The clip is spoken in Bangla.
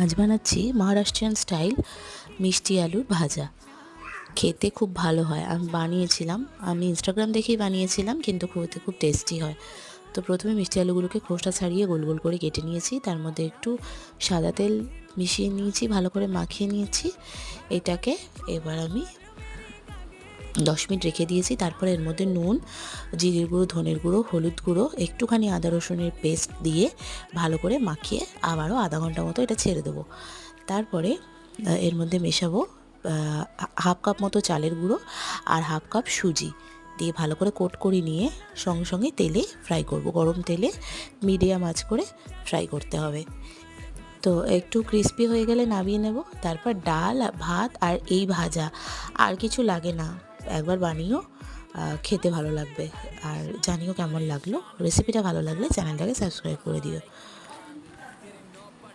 আজ বানাচ্ছি মহারাষ্ট্রিয়ান স্টাইল মিষ্টি আলুর ভাজা। খেতে খুব ভালো হয়। আমি ইনস্টাগ্রাম দেখেই বানিয়েছিলাম, কিন্তু খেতে খুব টেস্টি হয়। তো প্রথমে মিষ্টি আলুগুলোকে খোসা ছাড়িয়ে গোল গোল করে কেটে নিয়েছি। তার মধ্যে একটু সাদা তেল মিশিয়ে নিয়েছি, ভালো করে মাখিয়ে নিয়েছি। এটাকে এবার আমি 10 মিনিট রেখে দিয়েছি। তারপর এর মধ্যে নুন, জিরের গুঁড়ো, ধনের গুঁড়ো, হলুদ গুঁড়ো, একটুখানি আদা রসুনের পেস্ট দিয়ে ভালো করে মাখিয়ে আবারও আধা ঘন্টা মতো এটা ছেড়ে দেবো। তারপরে এর মধ্যে মেশাবো হাফ কাপ মতো চালের গুঁড়ো আর হাফ কাপ সুজি দিয়ে ভালো করে কোট করে নিয়ে সঙ্গে সঙ্গে তেলে ফ্রাই করব। গরম তেলে মিডিয়াম আঁচ করে ফ্রাই করতে হবে। তো একটু ক্রিস্পি হয়ে গেলে নামিয়ে নেব। তারপর ডাল, ভাত আর এই ভাজা, আর কিছু লাগে না। একবার বানিও, খেতে ভালো লাগবে। আর জানিও কেমন লাগলো। রেসিপিটা ভালো লাগলে চ্যানেলটাকে সাবস্ক্রাইব করে দিও।